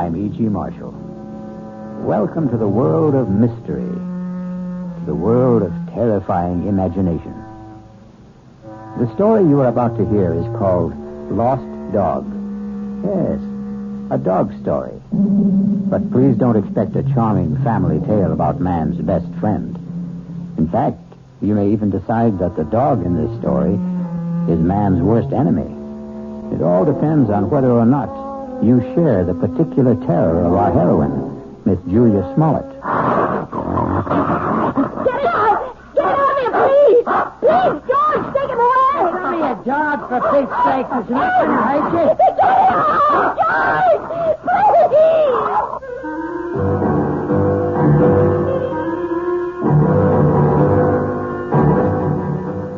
I'm E.G. Marshall. Welcome to the world of mystery, to the world of terrifying imagination. The story you are about to hear is called Lost Dog. Yes, a dog story. But please don't expect a charming family tale about man's best friend. In fact, you may even decide that the dog in this story is man's worst enemy. It all depends on whether or not you share the particular terror of our heroine, Miss Julia Smollett. Get it out! Get it out of here, please! Please, George, take him away! Give me a dog, for Pete's sake. It's not going to hurt you. Get it out! George! Please!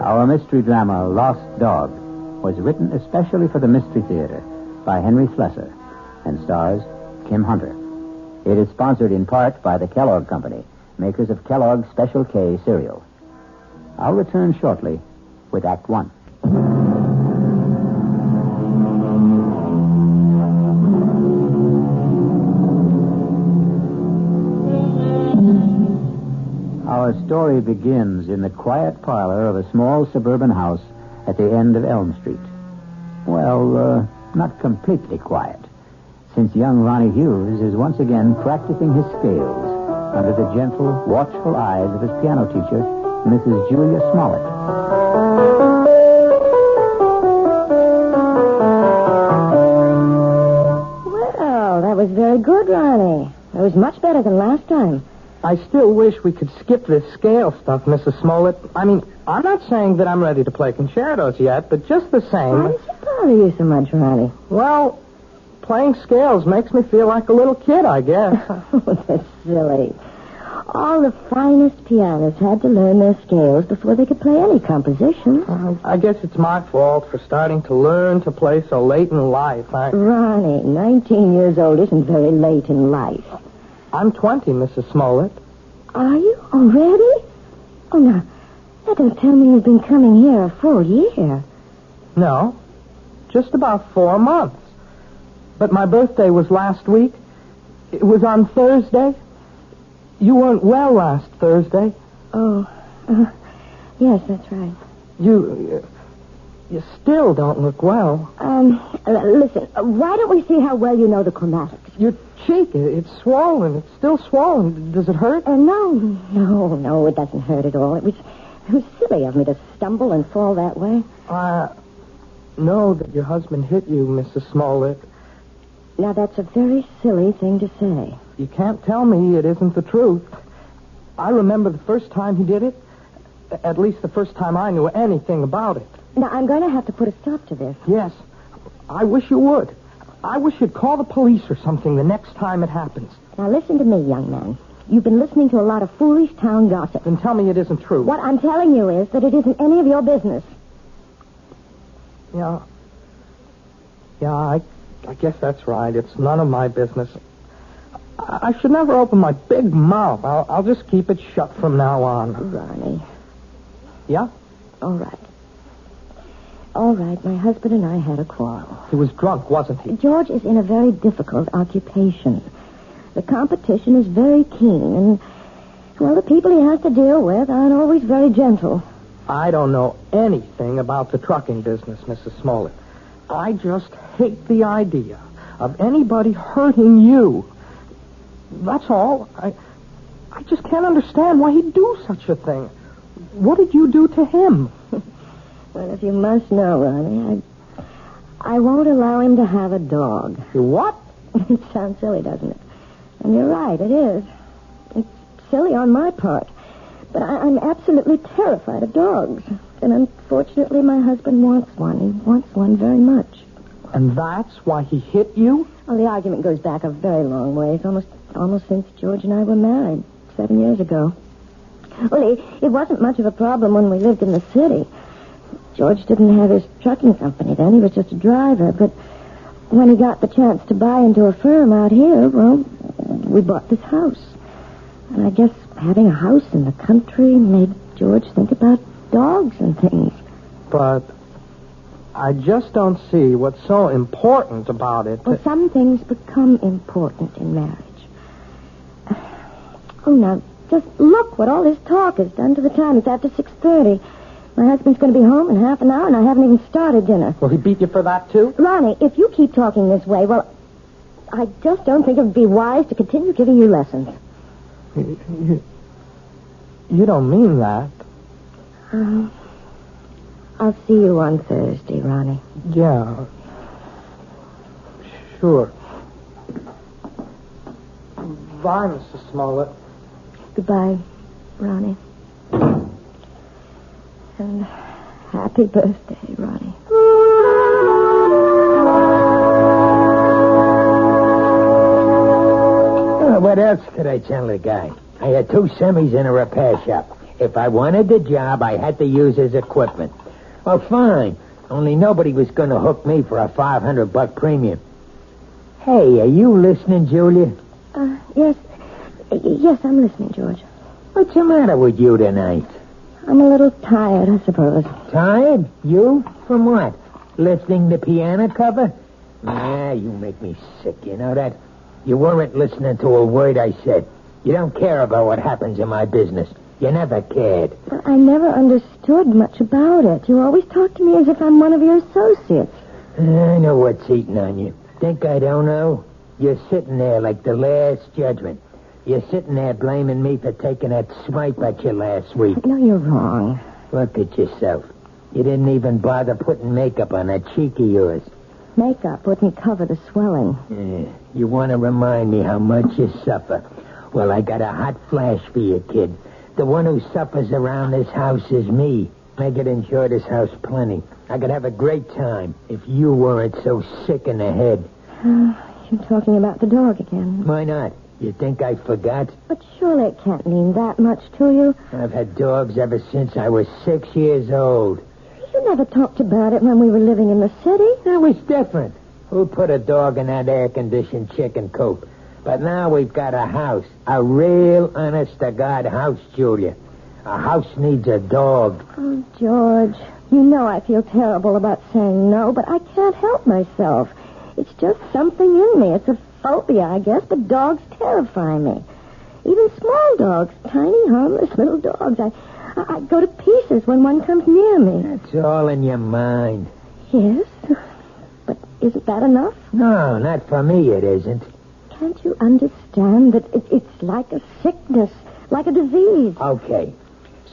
Our mystery drama, Lost Dog, was written especially for the Mystery Theater by Henry Slesser and stars Kim Hunter. It is sponsored in part by the Kellogg Company, makers of Kellogg's Special K cereal. I'll return shortly with Act One. Our story begins in the quiet parlor of a small suburban house at the end of Elm Street. Well, not completely quiet, since young Ronnie Hughes is once again practicing his scales under the gentle, watchful eyes of his piano teacher, Mrs. Julia Smollett. Well, that was very good, Ronnie. It was much better than last time. I still wish we could skip this scale stuff, Mrs. Smollett. I mean, I'm not saying that I'm ready to play concertos yet, but just the same... Why does it bother you so much, Ronnie? Well, playing scales makes me feel like a little kid, I guess. Oh, that's silly. All the finest pianists had to learn their scales before they could play any composition. I guess it's my fault for starting to learn to play so late in life. Ronnie, 19 years old isn't very late in life. I'm 20, Mrs. Smollett. Are you? Already? Oh, now, that don't tell me you've been coming here a full year. No, just about 4 months. But my birthday was last week. It was on Thursday. You weren't well last Thursday. Oh, yes, that's right. You still don't look well. Listen, why don't we see how well you know the chromatics? Your cheek, it's swollen. It's still swollen. Does it hurt? No, it doesn't hurt at all. It was silly of me to stumble and fall that way. I know that your husband hit you, Mrs. Smollett. Now, that's a very silly thing to say. You can't tell me it isn't the truth. I remember the first time he did it. At least the first time I knew anything about it. Now, I'm going to have to put a stop to this. Yes. I wish you would. I wish you'd call the police or something the next time it happens. Now, listen to me, young man. You've been listening to a lot of foolish town gossip. Then tell me it isn't true. What I'm telling you is that it isn't any of your business. Yeah, I guess that's right. It's none of my business. I should never open my big mouth. I'll just keep it shut from now on. Ronnie. Yeah? All right, my husband and I had a quarrel. He was drunk, wasn't he? George is in a very difficult occupation. The competition is very keen, and, well, the people he has to deal with aren't always very gentle. I don't know anything about the trucking business, Mrs. Smollett. I just hate the idea of anybody hurting you. That's all. I just can't understand why he'd do such a thing. What did you do to him? Well, if you must know, Ronnie, I won't allow him to have a dog. You what? It sounds silly, doesn't it? And you're right, it is. It's silly on my part. But I'm absolutely terrified of dogs. And unfortunately, my husband wants one. He wants one very much. And that's why he hit you? Well, the argument goes back a very long ways, almost since George and I were married 7 years ago. Well, it wasn't much of a problem when we lived in the city. George didn't have his trucking company then. He was just a driver. But when he got the chance to buy into a firm out here, well, we bought this house. And I guess having a house in the country made George think about dogs and things. But I just don't see what's so important about it. Well, some things become important in marriage. Oh, now, just look what all this talk has done to the time. It's after 6:30. My husband's going to be home in half an hour, and I haven't even started dinner. Will he beat you for that, too? Ronnie, if you keep talking this way, well, I just don't think it would be wise to continue giving you lessons. You don't mean that. I'll see you on Thursday, Ronnie. Yeah. Sure. Bye, Mrs. Smollett. Goodbye, Ronnie. And happy birthday, Ronnie. What else could I tell the guy? I had 2 semis in a repair shop. If I wanted the job, I had to use his equipment. Well, fine. Only nobody was going to hook me for a $500 premium. Hey, are you listening, Julia? Yes. Yes, I'm listening, George. What's the matter with you tonight? I'm a little tired, I suppose. Tired? You? From what? Lifting the piano cover? Nah, you make me sick, you know that? You weren't listening to a word I said. You don't care about what happens in my business. You never cared. But I never understood much about it. You always talk to me as if I'm one of your associates. I know what's eating on you. Think I don't know? You're sitting there like the last judgment. You're sitting there blaming me for taking that swipe at you last week. No, you're wrong. Look at yourself. You didn't even bother putting makeup on that cheek of yours. Makeup wouldn't cover the swelling. Yeah. You want to remind me how much you suffer. Well, I got a hot flash for you, kid. The one who suffers around this house is me. I could enjoy this house plenty. I could have a great time if you weren't so sick in the head. You're talking about the dog again. Why not? You think I forgot? But surely it can't mean that much to you. I've had dogs ever since I was 6 years old. You never talked about it when we were living in the city. That was different. Who put a dog in that air-conditioned chicken coop? But now we've got a house. A real, honest-to-God house, Julia. A house needs a dog. Oh, George, you know I feel terrible about saying no, but I can't help myself. It's just something in me. It's a phobia, I guess, but dogs terrify me. Even small dogs, tiny, harmless little dogs. I go to pieces when one comes near me. That's all in your mind. Yes, but isn't that enough? No, not for me it isn't. Can't you understand that it's like a sickness, like a disease? Okay,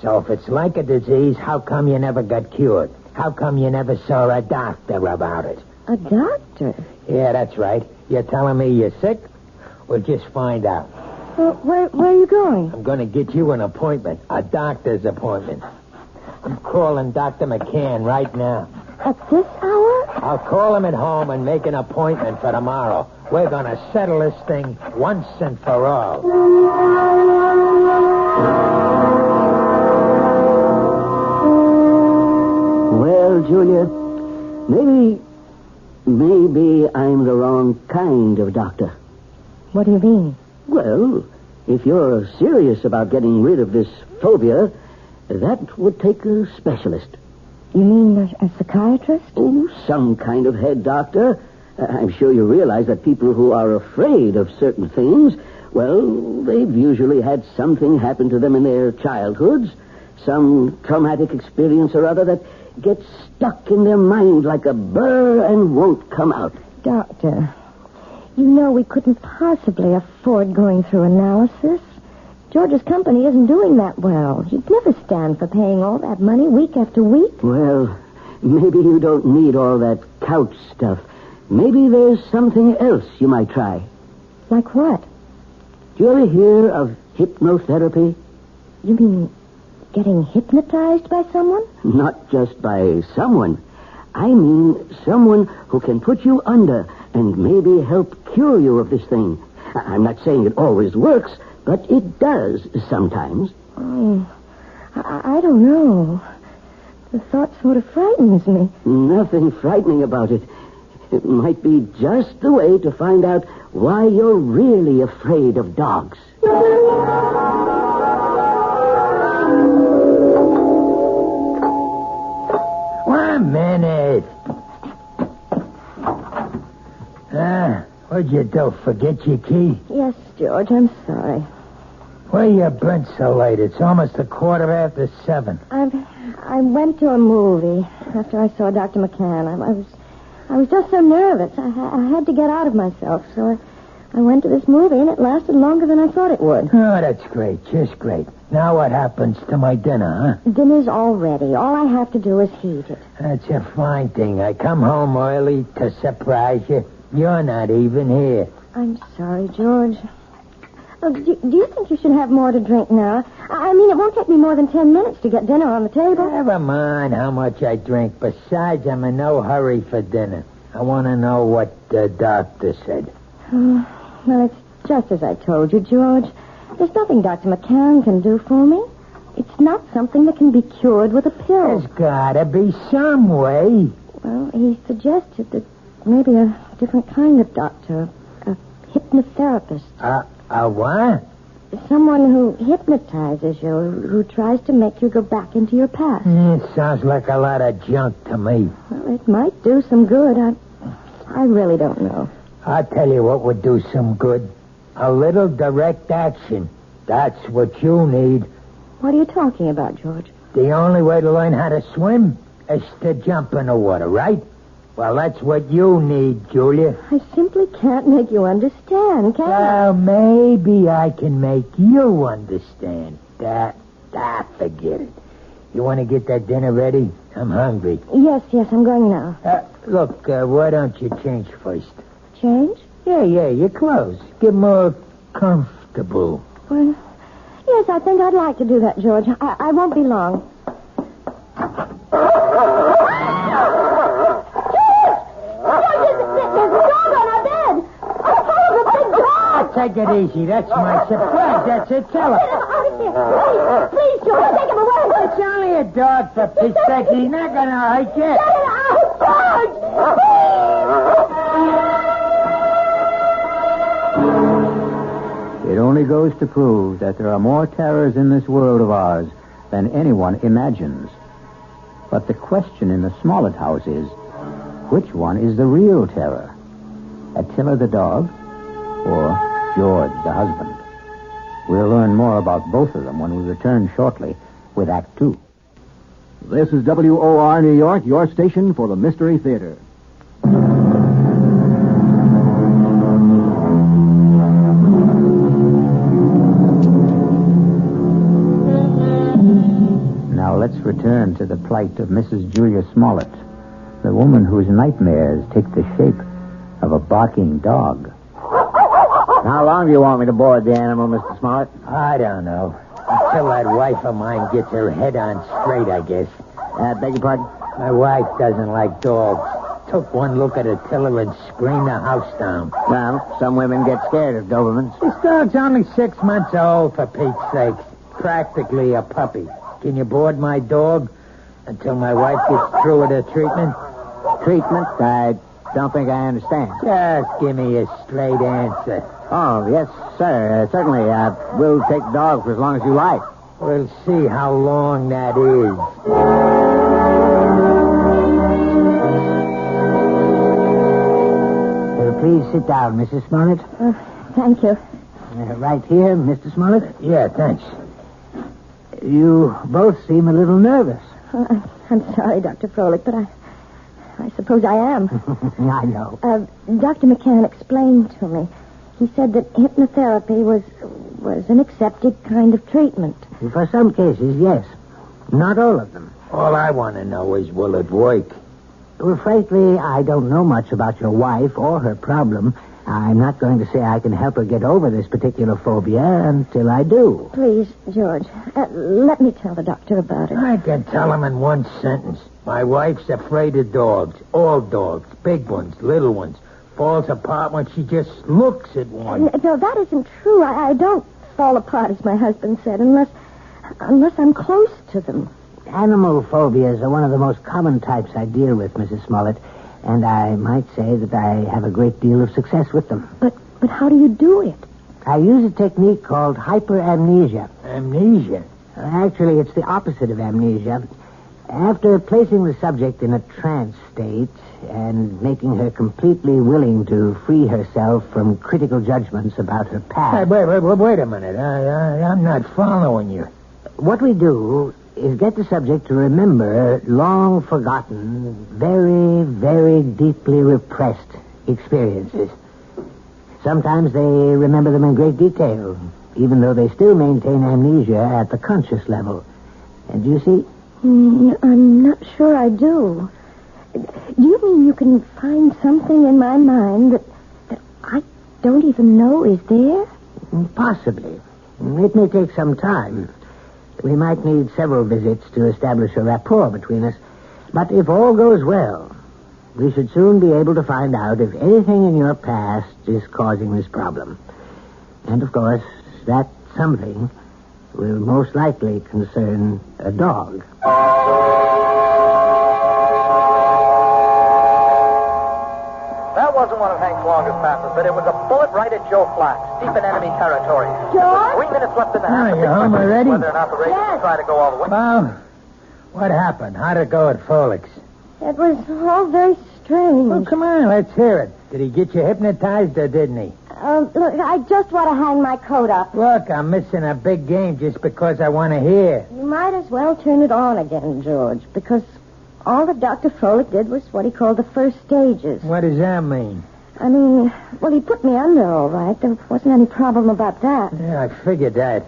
so if it's like a disease, how come you never got cured? How come you never saw a doctor about it? A doctor? Yeah, that's right. You're telling me you're sick? We'll just find out. Well, where are you going? I'm going to get you an appointment, a doctor's appointment. I'm calling Dr. McCann right now. At this hour? I'll call him at home and make an appointment for tomorrow. We're going to settle this thing once and for all. Well, Julia, maybe I'm the wrong kind of doctor. What do you mean? Well, if you're serious about getting rid of this phobia, that would take a specialist. You mean a psychiatrist? Oh, some kind of head doctor. I'm sure you realize that people who are afraid of certain things, well, they've usually had something happen to them in their childhoods, some traumatic experience or other that gets stuck in their mind like a burr and won't come out. Doctor, you know we couldn't possibly afford going through analysis. George's company isn't doing that well. He'd never stand for paying all that money week after week. Well, maybe you don't need all that couch stuff. Maybe there's something else you might try. Like what? Do you ever hear of hypnotherapy? You mean getting hypnotized by someone? Not just by someone. I mean someone who can put you under and maybe help cure you of this thing. I'm not saying it always works, but it does sometimes. Oh, I don't know. The thought sort of frightens me. Nothing frightening about it. It might be just the way to find out why you're really afraid of dogs. Well, minute. What'd you do? Forget your key? Yes, George, I'm sorry. Where you been so late? It's almost 7:15. I went to a movie after I saw Dr. McCann. I was just so nervous. I had to get out of myself, so I went to this movie, and it lasted longer than I thought it would. Oh, that's great. Just great. Now what happens to my dinner, huh? Dinner's all ready. All I have to do is heat it. That's a fine thing. I come home early to surprise you. You're not even here. I'm sorry, George. Do you think you should have more to drink now? I mean, it won't take me more than 10 minutes to get dinner on the table. Never mind how much I drink. Besides, I'm in no hurry for dinner. I want to know what the doctor said. Well, it's just as I told you, George. There's nothing Dr. McCann can do for me. It's not something that can be cured with a pill. There's gotta be some way. Well, he suggested that maybe a different kind of doctor, a hypnotherapist. A what? Someone who hypnotizes you, who tries to make you go back into your past. Sounds like a lot of junk to me. Well, it might do some good. I really don't know. I'll tell you what would do some good. A little direct action. That's what you need. What are you talking about, George? The only way to learn how to swim is to jump in the water, right? Well, that's what you need, Julia. I simply can't make you understand, can I? Well, maybe I can make you understand. Forget it. You want to get that dinner ready? I'm hungry. Yes, I'm going now. Look, why don't you change first? Change? Yeah, your clothes. Get more comfortable. Well, yes, I think I'd like to do that, George. I won't be long. Take it easy. That's my surprise. That's it. Tell her. Please, George, take him away. It's only a dog, for Pete's sake. He's not going to hurt you. Get it out, It only goes to prove that there are more terrors in this world of ours than anyone imagines. But the question in the Smollett house is, which one is the real terror? Attila the dog or George the husband? We'll learn more about both of them when we return shortly with Act 2. This is WOR New York, your station for the Mystery Theater. Now let's return to the plight of Mrs. Julia Smollett, the woman whose nightmares take the shape of a barking dog. How long do you want me to board the animal, Mr. Smollett? I don't know. Until that wife of mine gets her head on straight, I guess. Beg your pardon? My wife doesn't like dogs. Took one look at Attila and screamed the house down. Well, some women get scared of Dobermans. This dog's only 6 months old, for Pete's sake. Practically a puppy. Can you board my dog until my wife gets through with her treatment? Treatment? I don't think I understand. Just give me a straight answer. Oh, yes, sir. Certainly. We'll take the dog for as long as you like. We'll see how long that is. Please sit down, Mrs. Smollett. Thank you. Right here, Mr. Smollett. Yeah, thanks. You both seem a little nervous. I'm sorry, Dr. Froelich, but I suppose I am. I know. Dr. McCann explained to me. He said that hypnotherapy was an accepted kind of treatment. For some cases, yes. Not all of them. All I want to know is, will it work? Well, frankly, I don't know much about your wife or her problem. I'm not going to say I can help her get over this particular phobia until I do. Please, George, let me tell the doctor about it. I can tell him in one sentence. My wife's afraid of dogs. All dogs. Big ones, little ones. Falls apart when she just looks at one. No, that isn't true. I don't fall apart, as my husband said, unless I'm close to them. Animal phobias are one of the most common types I deal with, Mrs. Smollett, and I might say that I have a great deal of success with them. But how do you do it? I use a technique called hyperamnesia. Amnesia? Actually, it's the opposite of amnesia. After placing the subject in a trance state and making her completely willing to free herself from critical judgments about her past... Wait a minute. I'm not following you. What we do is get the subject to remember long-forgotten, very, very deeply repressed experiences. Sometimes they remember them in great detail, even though they still maintain amnesia at the conscious level. And you see... I'm not sure I do. Do you mean you can find something in my mind that I don't even know is there? Possibly. It may take some time. We might need several visits to establish a rapport between us. But if all goes well, we should soon be able to find out if anything in your past is causing this problem. And, of course, that something will most likely concern a dog. That wasn't one of Hank's longest passes, but it was a bullet right at Joe Flax, deep in enemy territory. George? 3 minutes left in the half. You home already? Whether or not the Raiders will try to go all the way. Well, what happened? How'd it go at Folix? It was all very strange. Well, come on, let's hear it. Did he get you hypnotized or didn't he? Look, I just want to hang my coat up. Look, I'm missing a big game just because I want to hear. You might as well turn it on again, George, because all that Dr. Foley did was what he called the first stages. What does that mean? I mean, well, he put me under all right. There wasn't any problem about that. Yeah, I figured that.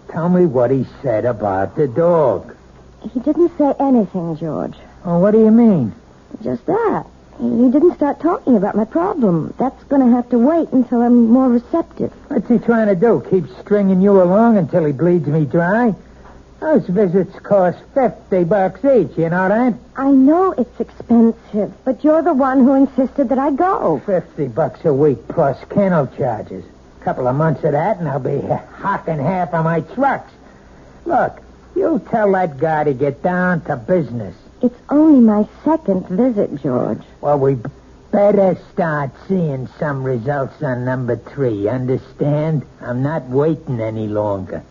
Tell me what he said about the dog. He didn't say anything, George. Oh, what do you mean? Just that. He didn't start talking about my problem. That's going to have to wait until I'm more receptive. What's he trying to do? Keep stringing you along until he bleeds me dry? Those visits cost $50 each, you know that? I know it's expensive, but you're the one who insisted that I go. $50 a week plus kennel charges. A couple of months of that, and I'll be hocking half of my trucks. Look, you tell that guy to get down to business. It's only my second visit, George. Well, we better start seeing some results on number 3, understand? I'm not waiting any longer.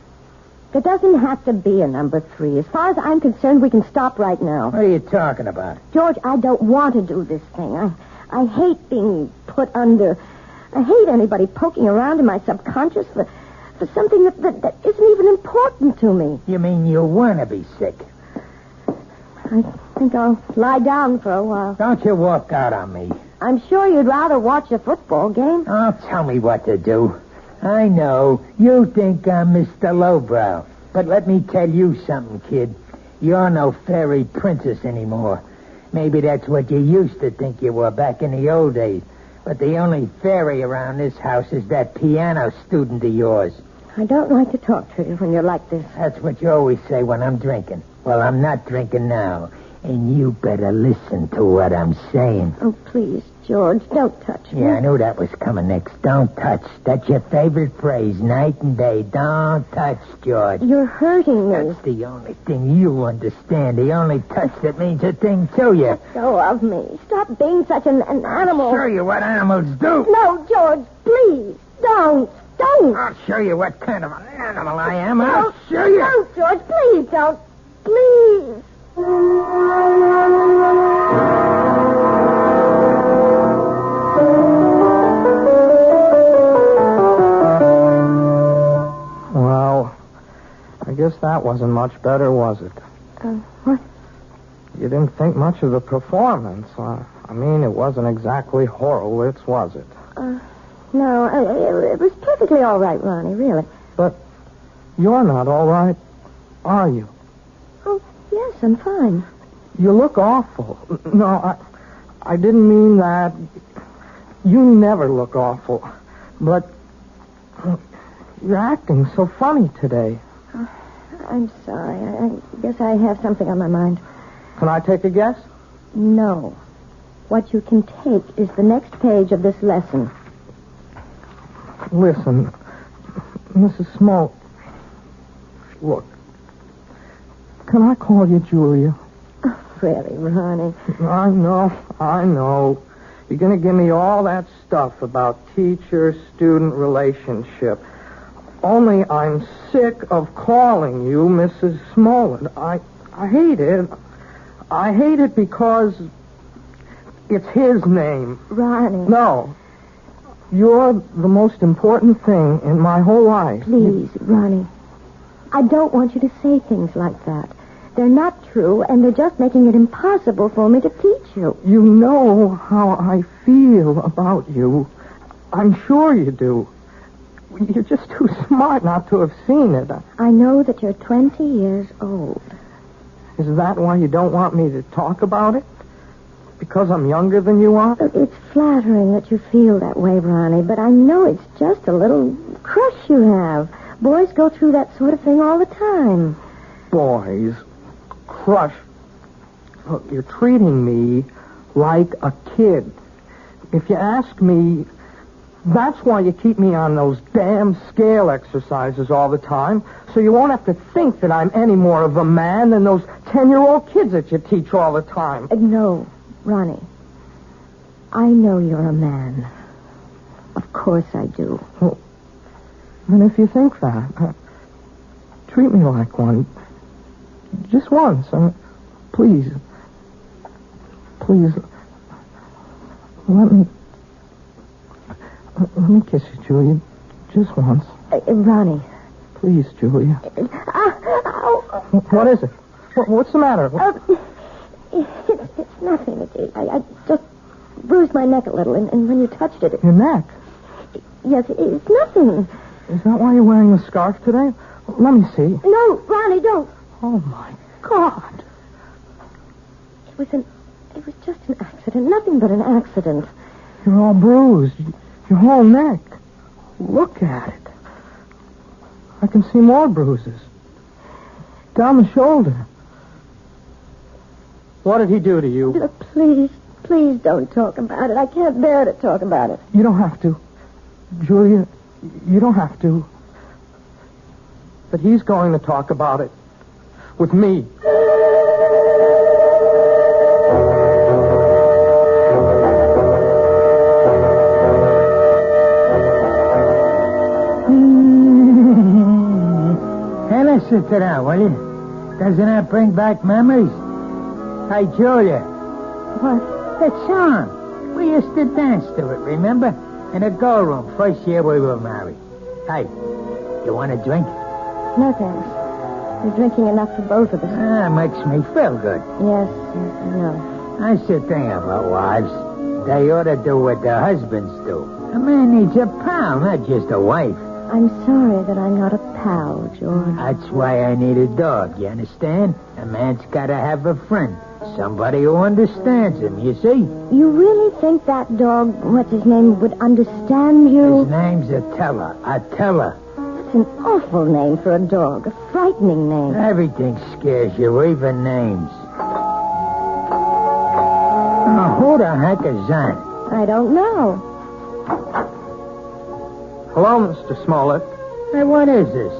There doesn't have to be a number 3. As far as I'm concerned, we can stop right now. What are you talking about? George, I don't want to do this thing. I hate being put under. I hate anybody poking around in my subconscious for something that isn't even important to me. You mean you want to be sick? I think I'll lie down for a while. Don't you walk out on me. I'm sure you'd rather watch a football game. Oh, tell me what to do. I know. You think I'm Mr. Lowbrow. But let me tell you something, kid. You're no fairy princess anymore. Maybe that's what you used to think you were back in the old days. But the only fairy around this house is that piano student of yours. I don't like to talk to you when you're like this. That's what you always say when I'm drinking. Well, I'm not drinking now. And you better listen to what I'm saying. Oh, please, George, don't touch me. Yeah, I knew that was coming next. Don't touch. That's your favorite phrase, night and day. Don't touch, George. You're hurting me. That's the only thing you understand. The only touch that means a thing to you. Let go of me. Stop being such an animal. I'll show you what animals do. No, George, please, don't. I'll show you what kind of an animal I am. I'll show you. Don't, George, please don't. Please. Well, I guess that wasn't much better, was it? What? You didn't think much of the performance. I mean, it wasn't exactly Horowitz, was it? No, it was perfectly all right, Ronnie, really. But you're not all right, are you? Oh, yes, I'm fine. You look awful. No, I didn't mean that. You never look awful. But you're acting so funny today. I'm sorry. I guess I have something on my mind. Can I take a guess? No. What you can take is the next page of this lesson. Listen, Mrs. Smoke. Look. Can I call you Julia? Oh, really, Ronnie? I know. You're going to give me all that stuff about teacher-student relationship. Only I'm sick of calling you Mrs. Smollett. I I hate it. I hate it because it's his name. Ronnie. No. You're the most important thing in my whole life. Please, Ronnie. I don't want you to say things like that. They're not true, and they're just making it impossible for me to teach you. You know how I feel about you. I'm sure you do. You're just too smart not to have seen it. I know that you're 20 years old. Is that why you don't want me to talk about it? Because I'm younger than you are? It's flattering that you feel that way, Ronnie, but I know it's just a little crush you have. Boys go through that sort of thing all the time. Boys? Crush? Look, you're treating me like a kid. If you ask me, that's why you keep me on those damn scale exercises all the time, so you won't have to think that I'm any more of a man than those 10-year-old kids that you teach all the time. No, Ronnie. I know you're a man. Of course I do. Well, then if you think that, treat me like one. Just once. Please. Please. Let me kiss you, Julia. Just once. Ronnie. Please, Julia. What is it? What's the matter? It's nothing. I just bruised my neck a little, and when you touched it... Your neck? Yes, it's nothing. Is that why you're wearing the scarf today? Let me see. No, Ronnie, don't. Oh, my God. It was just an accident. Nothing but an accident. You're all bruised. Your whole neck. Look at it. I can see more bruises. Down the shoulder. What did he do to you? Please don't talk about it. I can't bear to talk about it. You don't have to. Julia, you don't have to. But he's going to talk about it. With me. Sit down, will you? Doesn't that bring back memories? Hey, Julia. What? The song. We used to dance to it, remember? In a girl room, first year we were married. Hey, you want a drink? No, thanks. You're drinking enough for both of us. Makes me feel good. Yes, I know. I should think about wives. They ought to do what their husbands do. A man needs a pal, not just a wife. I'm sorry that I'm not a pal, George. That's why I need a dog, you understand? A man's got to have a friend. Somebody who understands him, you see? You really think that dog, what's his name, would understand you? His name's Attila. Attila. That's an awful name for a dog. A frightening name. Everything scares you, even names. Oh, who the heck is that? I don't know. Hello, Mr. Smollett. Hey, what is this?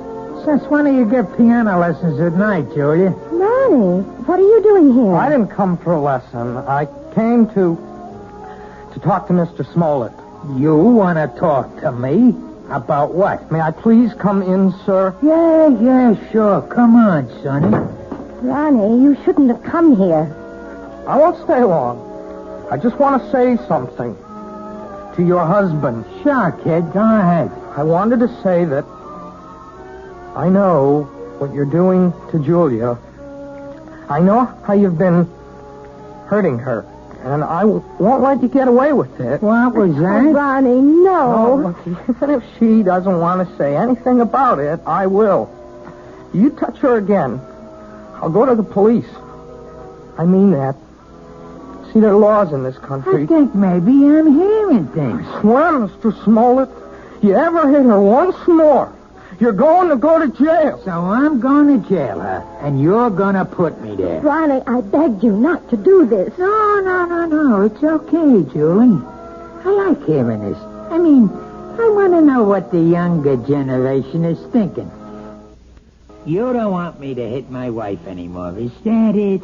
Since when do you get piano lessons at night, Julia? Ronnie, what are you doing here? I didn't come for a lesson. I came to talk to Mr. Smollett. You want to talk to me? About what? May I please come in, sir? Yeah, sure. Come on, Sonny. Ronnie, you shouldn't have come here. I won't stay long. I just want to say something to your husband. Sure, kid. Go ahead. I wanted to say that I know what you're doing to Julia. I know how you've been hurting her, and I won't let you get away with it. What was that? Oh, Ronnie, no. Look, even if she doesn't want to say anything about it, I will. You touch her again, I'll go to the police. I mean that. See, there are laws in this country. I think maybe I'm hearing things. I swear, Mr. Smollett, you ever hit her once more, you're going to go to jail. So I'm going to jail her, and you're going to put me there. Ronnie, I begged you not to do this. No. It's okay, Julie. I like hearing this. I mean, I want to know what the younger generation is thinking. You don't want me to hit my wife anymore, is that it?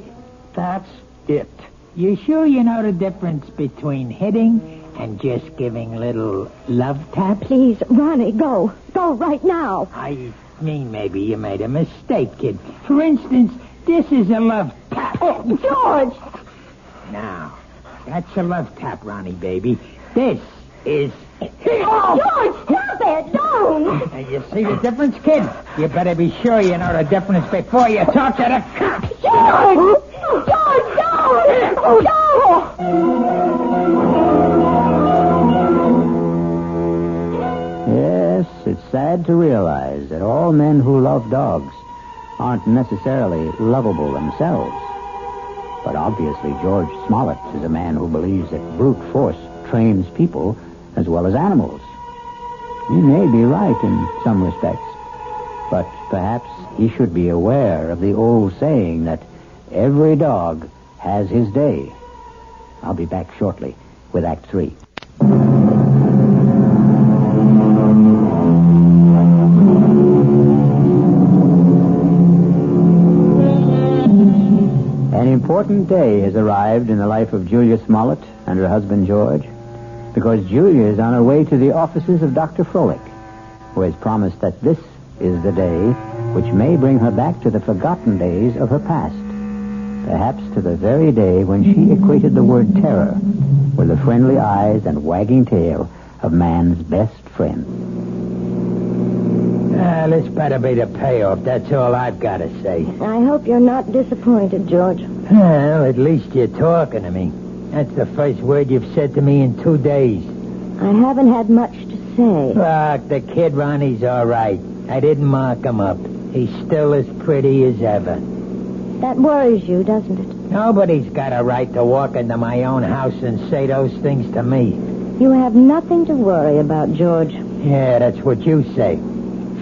That's it. You sure you know the difference between hitting and just giving little love taps? Please, Ronnie, go. Go right now. I mean, maybe you made a mistake, kid. For instance, This is a love tap. Oh, George! Now, that's a love tap, Ronnie, baby. This is... Oh, George, stop it! Don't! And you see the difference, kid? You better be sure you know the difference before you talk to the cops. George! George, don't! Yes, it's sad to realize that all men who love dogs aren't necessarily lovable themselves. But obviously George Smollett is a man who believes that brute force trains people as well as animals. He may be right in some respects, but perhaps he should be aware of the old saying that every dog has his day. I'll be back shortly with Act 3. An important day has arrived in the life of Julia Smollett and her husband George, because Julia is on her way to the offices of Dr. Froelich, who has promised that this is the day which may bring her back to the forgotten days of her past, perhaps to the very day when she equated the word terror with the friendly eyes and wagging tail of man's best friend. This better be the payoff. That's all I've got to say. I hope you're not disappointed, George. Well, at least you're talking to me. That's the first word you've said to me in 2 days. I haven't had much to say. Look, the kid Ronnie's all right. I didn't mark him up. He's still as pretty as ever. That worries you, doesn't it? Nobody's got a right to walk into my own house and say those things to me. You have nothing to worry about, George. Yeah, that's what you say.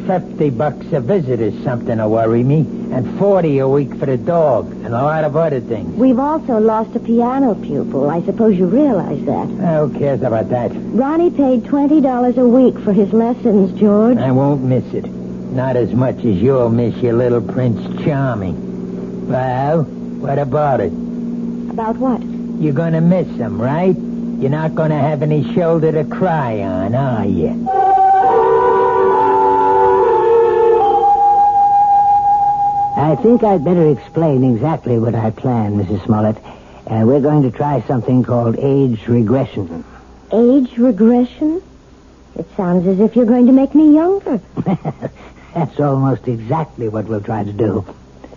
$50 a visit is something to worry me, and $40 a week for the dog, and a lot of other things. We've also lost a piano pupil. I suppose you realize that. Who cares about that? Ronnie paid $20 a week for his lessons, George. I won't miss it. Not as much as you'll miss your little Prince Charming. Well, what about it? About what? You're going to miss him, right? You're not going to have any shoulder to cry on, are you? I think I'd better explain exactly what I plan, Mrs. Smollett. We're going to try something called age regression. Age regression? It sounds as if you're going to make me younger. That's almost exactly what we'll try to do.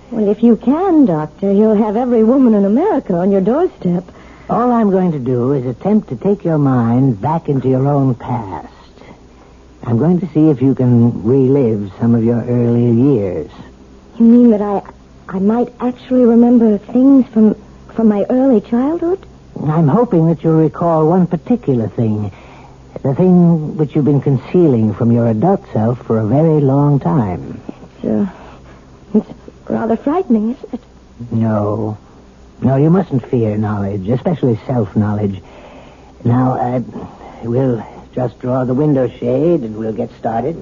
Well, if you can, Doctor, you'll have every woman in America on your doorstep. All I'm going to do is attempt to take your mind back into your own past. I'm going to see if you can relive some of your earlier years. You mean that I might actually remember things from my early childhood? I'm hoping that you'll recall one particular thing. The thing which you've been concealing from your adult self for a very long time. It's rather frightening, isn't it? No, you mustn't fear knowledge, especially self-knowledge. Now, we'll just draw the window shade and we'll get started.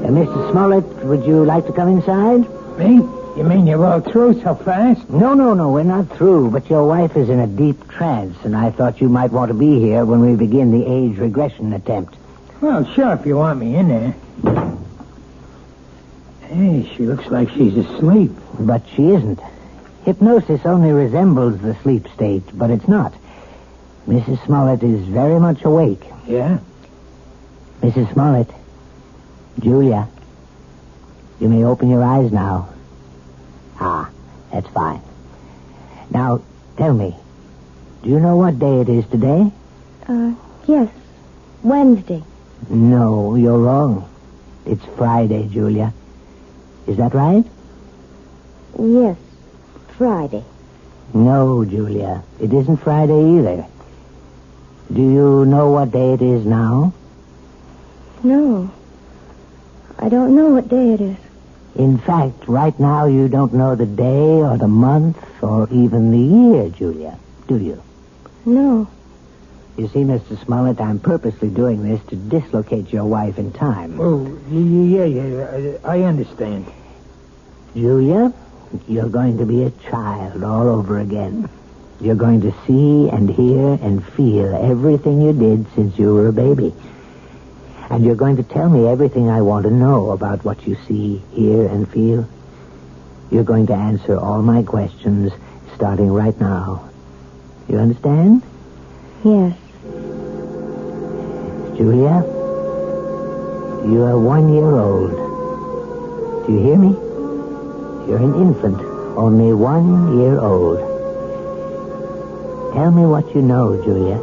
Mr. Smollett, would you like to come inside? Me? You mean you're all through so fast? No, we're not through, but your wife is in a deep trance, and I thought you might want to be here when we begin the age regression attempt. Well, sure, if you want me in there. Hey, she looks like she's asleep. But she isn't. Hypnosis only resembles the sleep state, but it's not. Mrs. Smollett is very much awake. Yeah? Mrs. Smollett, Julia, you may open your eyes now. Ah, that's fine. Now, tell me, do you know what day it is today? Yes. Wednesday. No, you're wrong. It's Friday, Julia. Is that right? Yes, Friday. No, Julia, it isn't Friday either. Do you know what day it is now? No. I don't know what day it is. In fact, right now you don't know the day or the month or even the year, Julia, do you? No. You see, Mr. Smollett, I'm purposely doing this to dislocate your wife in time. Oh, yeah, I understand. Julia, you're going to be a child all over again. You're going to see and hear and feel everything you did since you were a baby. And you're going to tell me everything I want to know about what you see, hear, and feel. You're going to answer all my questions starting right now. You understand? Yes. Julia, you are 1 year old. Do you hear me? You're an infant, only 1 year old. Tell me what you know, Julia.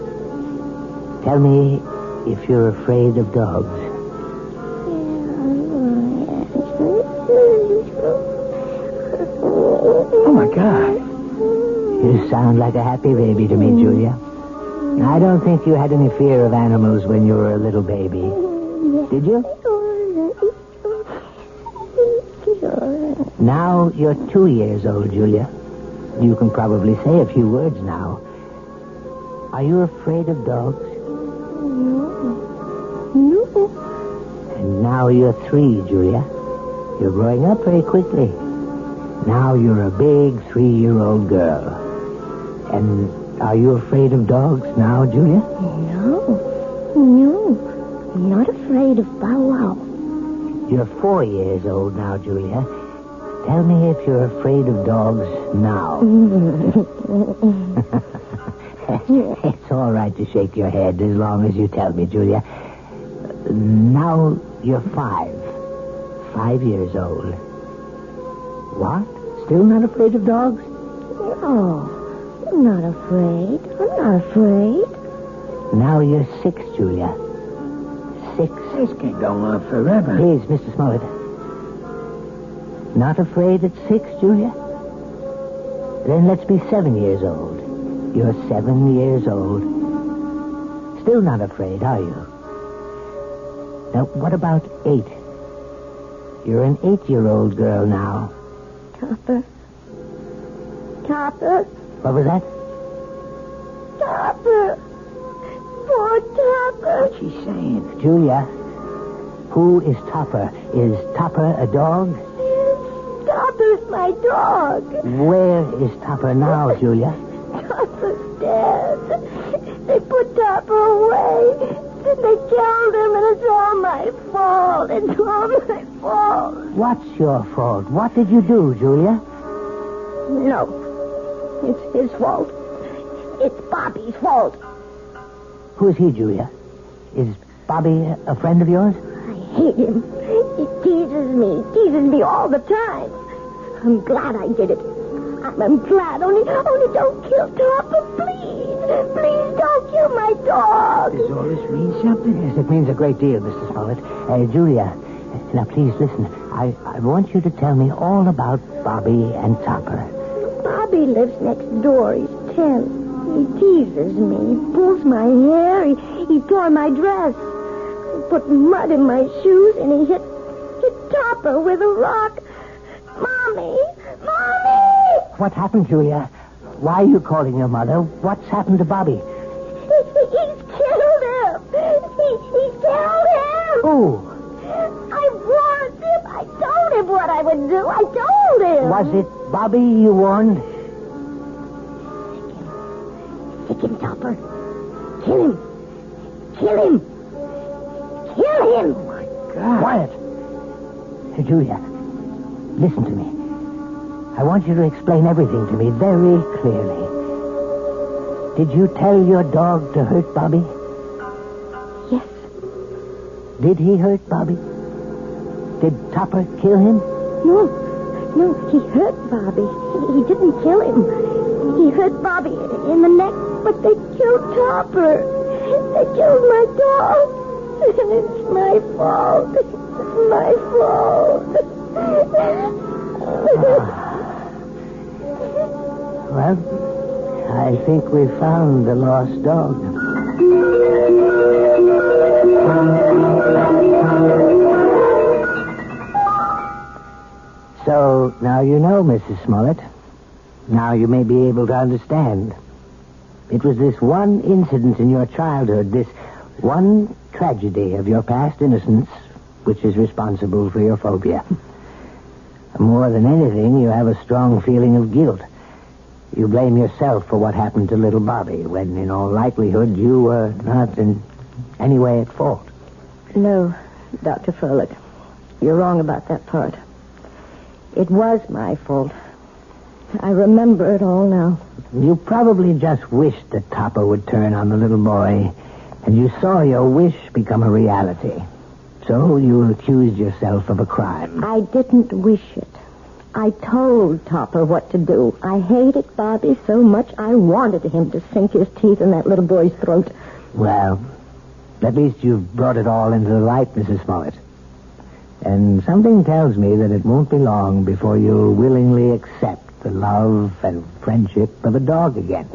Tell me if you're afraid of dogs. Oh, my God. You sound like a happy baby to me, Julia. I don't think you had any fear of animals when you were a little baby. Did you? Now you're 2 years old, Julia. You can probably say a few words now. Are you afraid of dogs? No. And now you're 3, Julia. You're growing up very quickly. Now you're a big 3-year-old girl. And are you afraid of dogs now, Julia? No. I'm not afraid of Bow Wow. You're 4 years old now, Julia. Tell me if you're afraid of dogs now. It's all right to shake your head as long as you tell me, Julia. Now you're 5 years old. What? Still not afraid of dogs? No, I'm not afraid. Now you're 6, Julia. 6. This can go on forever. Please, Mr. Smollett. Not afraid at 6, Julia? Then let's be 7 years old. You're 7 years old. Still not afraid, are you? Now, what about 8? You're an 8-year-old girl now. Topper. What was that? Topper. Poor Topper. What's she saying? Julia, who is Topper? Is Topper a dog? Topper's my dog. Where is Topper now, Julia? Topper's dead. They put Topper away. Then they killed him, and it's all my fault. What's your fault? What did you do, Julia? No. It's his fault. It's Bobby's fault. Who is he, Julia? Is Bobby a friend of yours? I hate him. He teases me all the time. I'm glad I did it. I'm glad. Only don't kill Topper, please. Please don't kill my dog. Does all this mean something? Yes, it means a great deal, Mr. Smollett. Julia, now please listen. I want you to tell me all about Bobby and Topper. Bobby lives next door. He's 10. He teases me. He pulls my hair. He tore my dress. He put mud in my shoes, and he hit Topper with a rock. Mommy! What happened, Julia? Why are you calling your mother? What's happened to Bobby? He's killed him! He killed him! Who? I warned him. I told him what I would do. I told him. Was it Bobby you warned? Stick him, Topper. Kill him. Kill him. Kill him. Oh, my God. Quiet. Julia, listen to me. I want you to explain everything to me very clearly. Did you tell your dog to hurt Bobby? Yes. Did he hurt Bobby? Did Topper kill him? No, he hurt Bobby. He didn't kill him. He hurt Bobby in the neck, but they killed Topper. They killed my dog. And it's my fault. It's my fault. Well, I think we found the lost dog. So, now you know, Mrs. Smollett. Now you may be able to understand. It was this one incident in your childhood, this one tragedy of your past innocence, which is responsible for your phobia. More than anything, you have a strong feeling of guilt. You blame yourself for what happened to little Bobby, when in all likelihood you were not in any way at fault. No, Dr. Froelich. You're wrong about that part. It was my fault. I remember it all now. You probably just wished that Topper would turn on the little boy, and you saw your wish become a reality. So you accused yourself of a crime. I didn't wish it. I told Topper what to do. I hated Bobby so much I wanted him to sink his teeth in that little boy's throat. Well, at least you've brought it all into the light, Mrs. Smollett. And something tells me that it won't be long before you'll willingly accept the love and friendship of a dog again.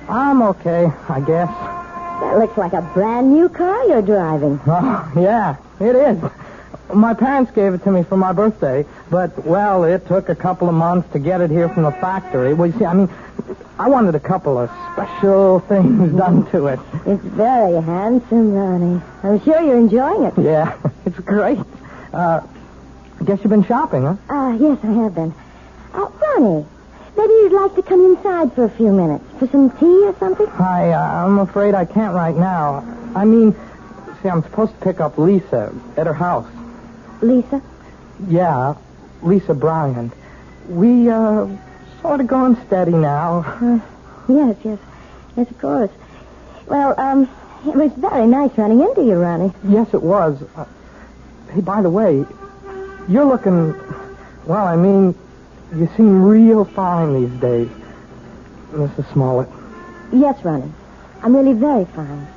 I'm okay, I guess. That looks like a brand new car you're driving. Oh, yeah, it is. My parents gave it to me for my birthday, but, well, it took a couple of months to get it here from the factory. Well, you see, I wanted a couple of special things done to it. It's very handsome, Ronnie. I'm sure you're enjoying it. Yeah, it's great. I guess you've been shopping, huh? Yes, I have been. Ronnie, maybe you'd like to come inside for a few minutes, for some tea or something? I'm afraid I can't right now. See, I'm supposed to pick up Lisa at her house. Lisa? Yeah, Lisa Bryant. We, sort of going steady now. Yes, of course. Well, it was very nice running into you, Ronnie. Yes, it was. Hey, by the way, you're looking, well, you seem real fine these days, Mrs. Smollett. Yes, Ronnie. I'm really very fine.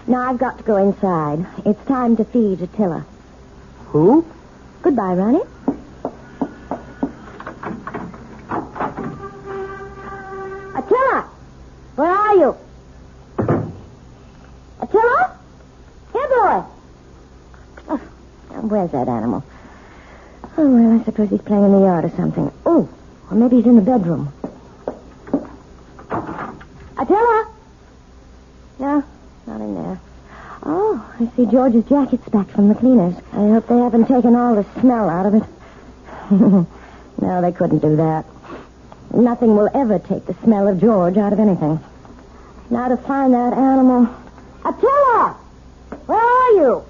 Now I've got to go inside. It's time to feed Attila. Who? Goodbye, Ronnie. Attila! Where are you? Attila? Here, boy. Oh, now where's that animal? Oh, well, I suppose he's playing in the yard or something. Oh, or maybe he's in the bedroom. Attila? No, not in there. Oh, I see George's jacket's back from the cleaners. I hope they haven't taken all the smell out of it. No, they couldn't do that. Nothing will ever take the smell of George out of anything. Now to find that animal. Attila! Where are you?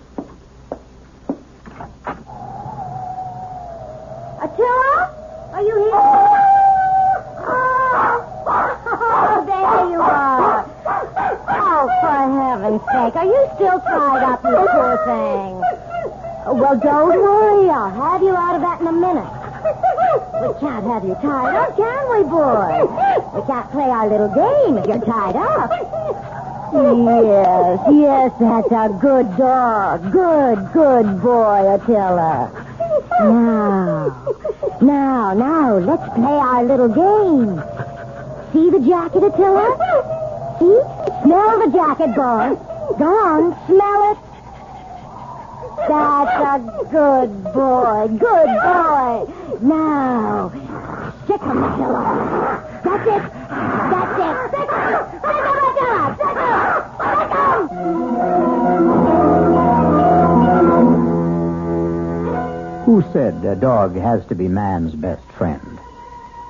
Attila? Are you here? Oh, there you are. Oh, for heaven's sake. Are you still tied up, you poor thing? Well, don't worry. I'll have you out of that in a minute. We can't have you tied up, can we, boy? We can't play our little game if you're tied up. Yes, that's a good dog. Good boy, Attila. Now, let's play our little game. See the jacket, Attila? See? Smell the jacket, boy. Go on, smell it. That's a good boy. Now, stick him, Attila. That's it. Stick him, Attila. Stick him. Who said a dog has to be man's best friend?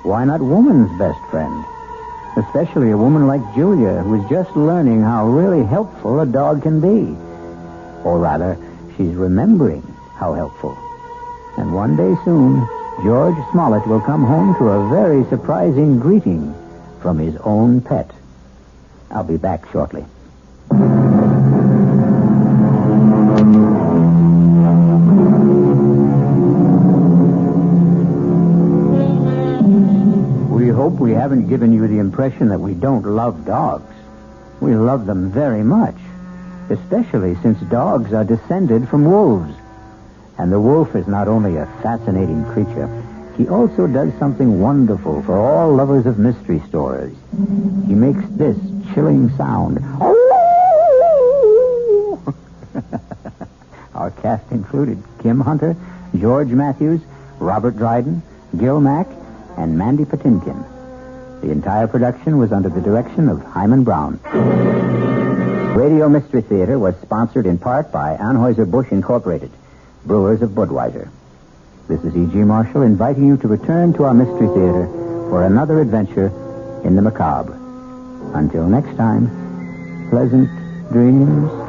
Why not woman's best friend? Especially a woman like Julia, who's just learning how really helpful a dog can be. Or rather, she's remembering how helpful. And one day soon, George Smollett will come home to a very surprising greeting from his own pet. I'll be back shortly. We hope we haven't given you the impression that we don't love dogs. We love them very much, especially since dogs are descended from wolves. And the wolf is not only a fascinating creature, he also does something wonderful for all lovers of mystery stories. He makes this chilling sound. Our cast included Kim Hunter, George Matthews, Robert Dryden, Gil Mack, and Mandy Patinkin. The entire production was under the direction of Hyman Brown. Radio Mystery Theater was sponsored in part by Anheuser-Busch Incorporated, brewers of Budweiser. This is E.G. Marshall inviting you to return to our Mystery Theater for another adventure in the macabre. Until next time, pleasant dreams.